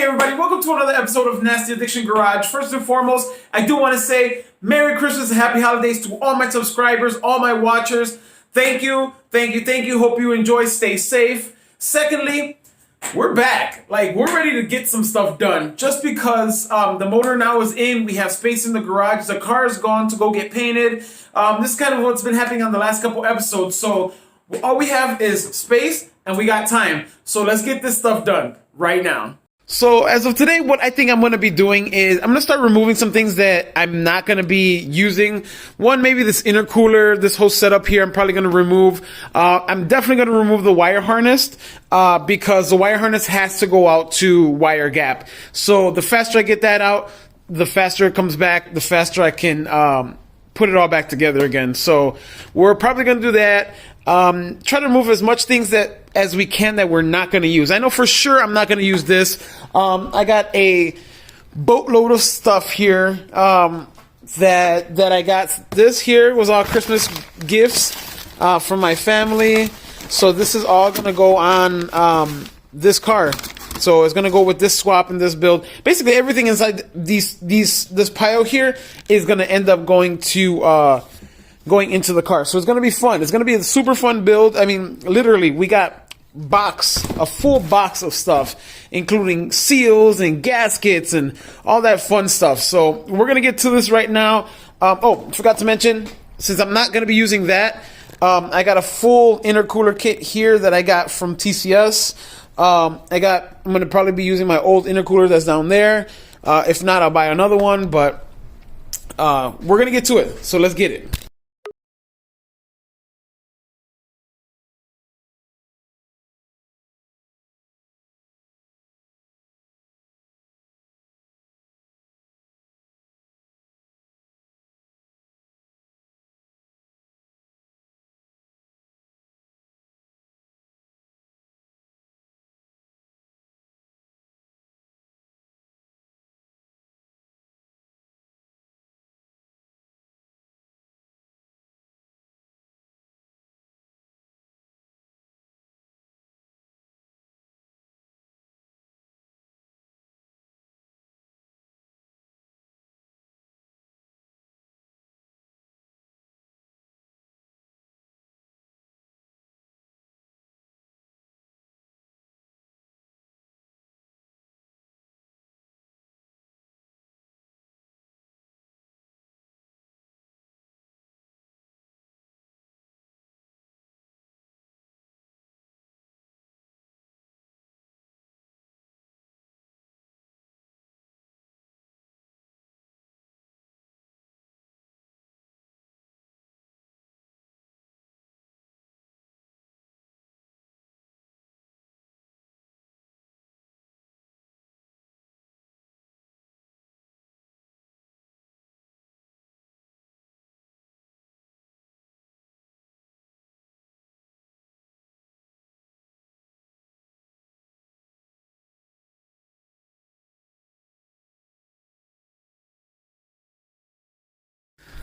Hey everybody, welcome to another episode of Nasty Addiction Garage. First and foremost, I do want to say Merry Christmas and Happy Holidays to all my subscribers, all my watchers. Thank you. Hope you enjoy, stay safe. Secondly, we're back. We're ready to get some stuff done. Just because the motor now is in, we have space in the garage, the car is gone to go get painted. This is kind of what's been happening on the last couple episodes. So all we have is space and we got time. So let's get this stuff done right now. So as of today, what I think I'm going to be doing is I'm going to start removing some things that I'm not going to be using. One, maybe this intercooler, this whole setup here, I'm probably going to remove. I'm definitely going to remove the wire harness because the wire harness has to go out to wire gap. So the faster I get that out, the faster it comes back, the faster I can put it all back together again. So we're probably going to do that. Try to remove as much things as we can that we're not going to use. I know for sure I'm not going to use this. I got a boatload of stuff here that I got. This here was all Christmas gifts from my family. So this is all going to go on this car. So it's going to go with this swap and this build. Basically everything inside this pile here is going to end up going into the car. So it's going to be fun. It's going to be a super fun build. I mean, literally, we got a full box of stuff, including seals and gaskets and all that fun stuff. So we're going to get to this right now. Forgot to mention, since I'm not going to be using that, I got a full intercooler kit here that I got from TCS. I'm going to probably be using my old intercooler that's down there. If not, I'll buy another one, but we're going to get to it. So let's get it.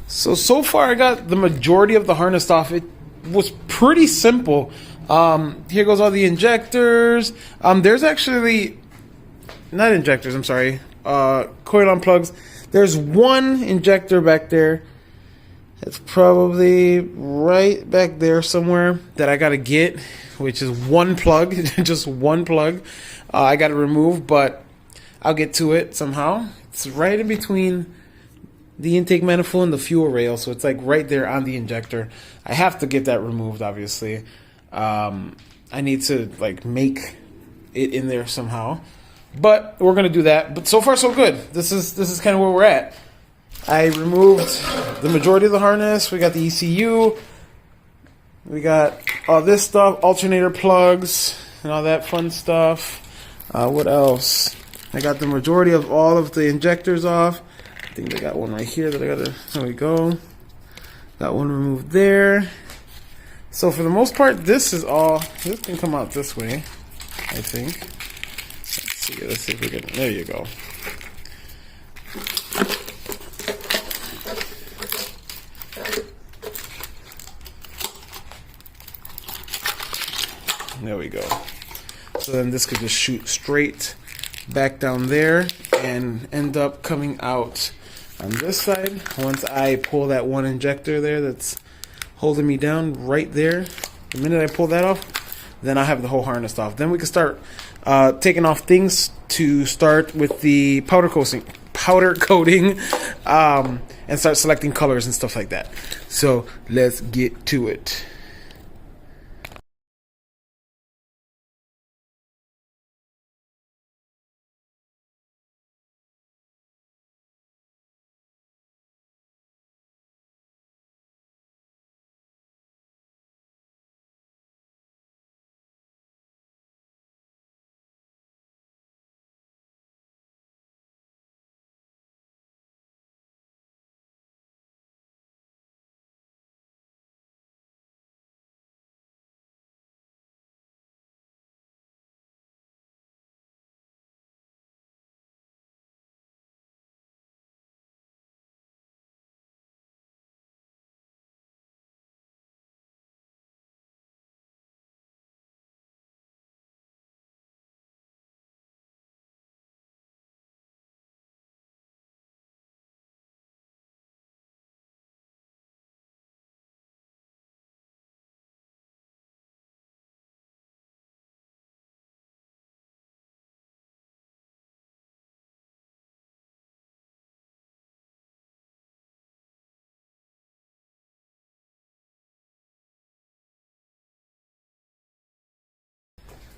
So far I got the majority of the harness off. It was pretty simple. Here goes all the injectors. There's actually not injectors, I'm sorry. Coil on plugs. There's one injector back there. It's probably right back there somewhere that I gotta get, which is one plug, just one plug. I gotta remove, but I'll get to it somehow. It's right in between the intake manifold and the fuel rail, so it's like right there on the injector. I have to get that removed, obviously. I need to make it in there somehow, but we're gonna do that. But so far so good. This is kind of where we're at. I removed the majority of the harness. We got the ECU. We got all this stuff, alternator plugs and all that fun stuff. What else? I got the majority of all of the injectors off. I think I got one right here that I gotta, there we go. Got one removed there. So for the most part, this can come out this way, I think. Let's see if we can, there you go. There we go. So then this could just shoot straight back down there and end up coming out on this side. Once I pull that one injector there that's holding me down right there, the minute I pull that off, then I have the whole harness off. Then we can start taking off things to start with the powder coating, and start selecting colors and stuff like that. So let's get to it.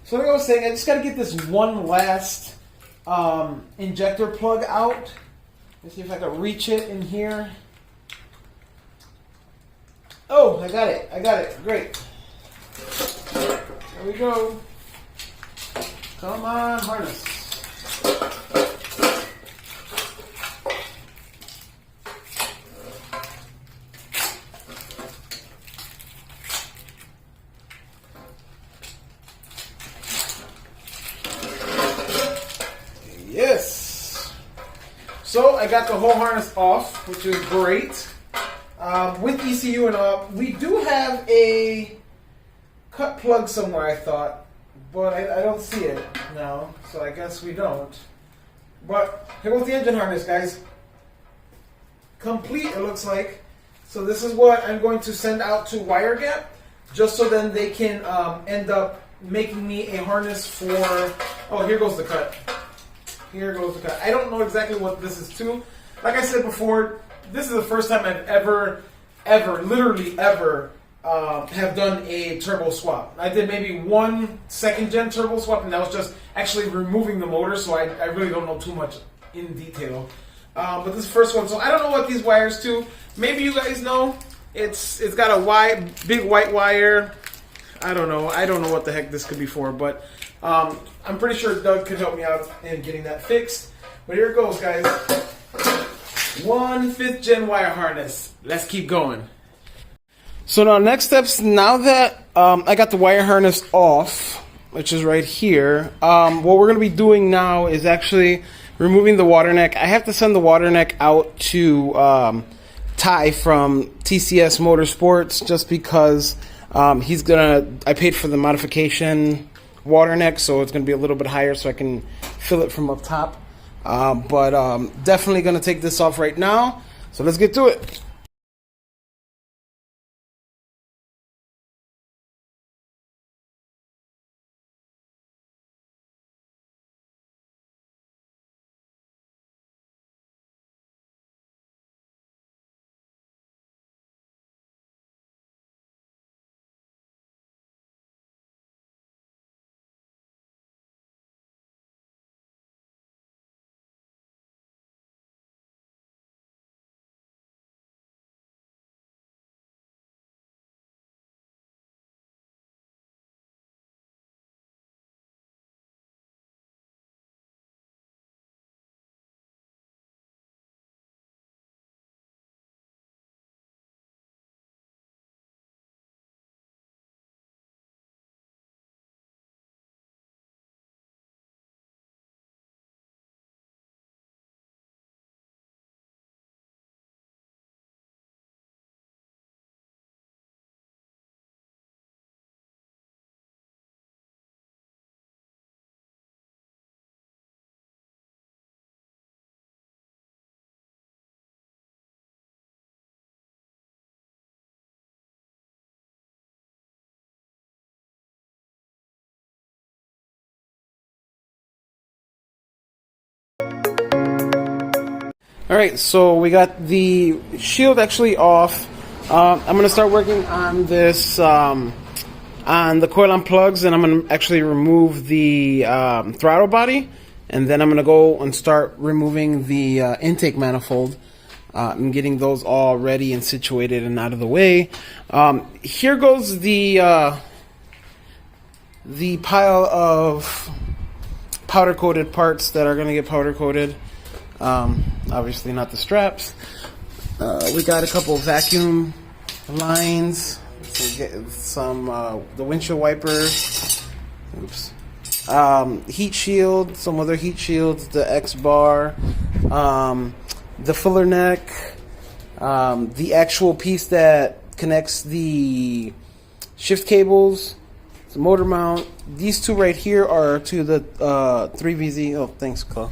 So like I was saying, I just got to get this one last injector plug out. Let's see if I can reach it in here. Oh, I got it. Great. There we go. Come on, harness. Yes. So I got the whole harness off, which is great. With ECU and all, we do have a cut plug somewhere, I thought, but I don't see it now, so I guess we don't. But here goes the engine harness, guys. Complete, it looks like. So this is what I'm going to send out to WireGap, just so then they can end up making me a harness for... Oh, here goes the cut. Here goes the cut. I don't know exactly what this is to. Like I said before, this is the first time I've ever, literally ever, have done a turbo swap. I did maybe one second gen turbo swap, and that was just actually removing the motor, so I really don't know too much in detail. But this first one, so I don't know what these wires to. Maybe you guys know. It's got a big white wire. I don't know what the heck this could be for, but I'm pretty sure Doug could help me out in getting that fixed. But here it goes, guys. 1 5th gen wire harness. Let's keep going. So now next steps, now that I got the wire harness off, which is right here, what we're going to be doing now is actually removing the water neck. I have to send the water neck out to Ty from TCS Motorsports, just because I paid for the modification water neck, so it's going to be a little bit higher so I can fill it from up top. But definitely going to take this off right now, so let's get to it. All right, so we got the shield actually off. I'm going to start working on this, on the coil-on plugs, and I'm going to actually remove the throttle body, and then I'm going to go and start removing the intake manifold. I'm getting those all ready and situated and out of the way. Here goes the pile of powder-coated parts that are going to get powder-coated. Obviously not the straps. We got a couple of vacuum lines, some the windshield wiper, oops, heat shield, some other heat shields, the X bar, the filler neck, the actual piece that connects the shift cables, the motor mount. These two right here are to the 3VZ. Oh, thanks, Chloe.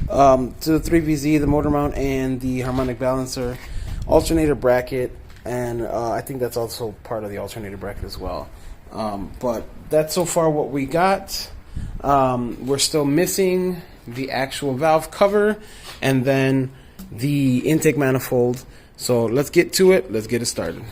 To the 3VZ, the motor mount, and the harmonic balancer, alternator bracket, and I think that's also part of the alternator bracket as well. But that's so far what we got. We're still missing the actual valve cover and then the intake manifold. So let's get to it. Let's get it started.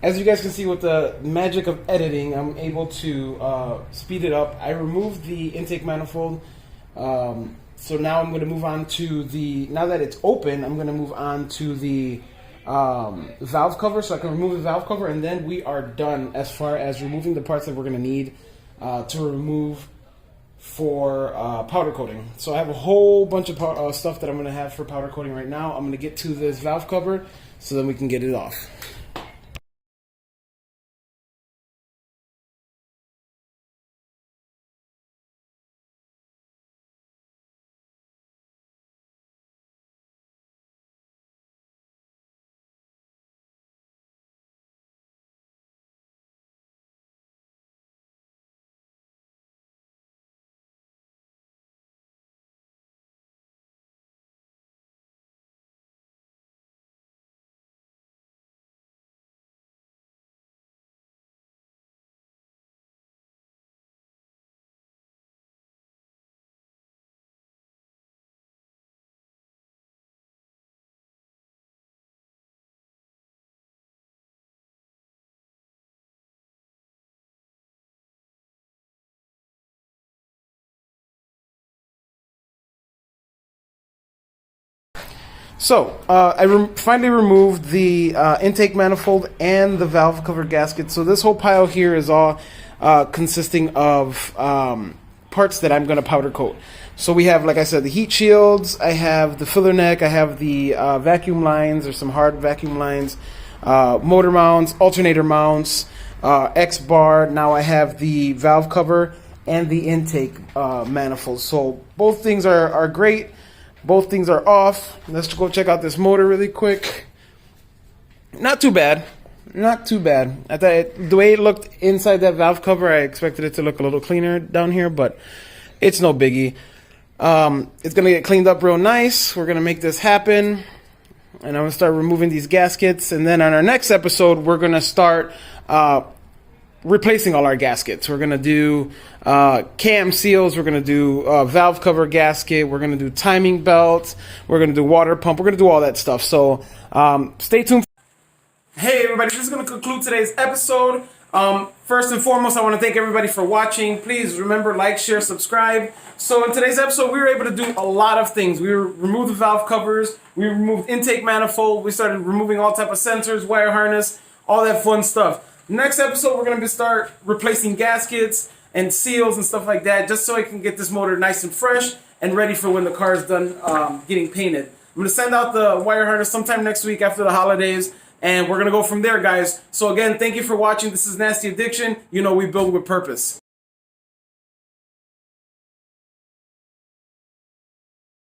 As you guys can see, with the magic of editing, I'm able to speed it up. I removed the intake manifold, so now I'm going to move on to the, now that it's open, I'm going to move on to the valve cover, so I can remove the valve cover, and then we are done as far as removing the parts that we're going to need to remove for powder coating. So I have a whole bunch of stuff that I'm going to have for powder coating right now. I'm going to get to this valve cover so then we can get it off. So, I finally removed the intake manifold and the valve cover gasket. So this whole pile here is all consisting of parts that I'm going to powder coat. So we have, like I said, the heat shields, I have the filler neck, I have the vacuum lines, or some hard vacuum lines, motor mounts, alternator mounts, X-bar. Now I have the valve cover and the intake manifold. So both things are great. Both things are off. Let's go check out this motor really quick. Not too bad. Not too bad. I thought the way it looked inside that valve cover, I expected it to look a little cleaner down here, but it's no biggie. It's going to get cleaned up real nice. We're going to make this happen. And I'm going to start removing these gaskets. And then on our next episode, we're going to start replacing all our gaskets. We're going to do cam seals. We're going to do valve cover gasket. We're going to do timing belts. We're going to do water pump. We're going to do all that stuff. So stay tuned. Hey everybody, this is going to conclude today's episode. First and foremost, I want to thank everybody for watching. Please remember, like, share, subscribe. So in today's episode, we were able to do a lot of things. We removed the valve covers, we removed intake manifold, we started removing all type of sensors, wire harness, all that fun stuff. Next episode, we're going to start replacing gaskets and seals and stuff like that, just so I can get this motor nice and fresh and ready for when the car is done getting painted. I'm going to send out the wire harness sometime next week after the holidays. And we're going to go from there, guys. So again, thank you for watching. This is Nasty Addiction. You know we build with purpose.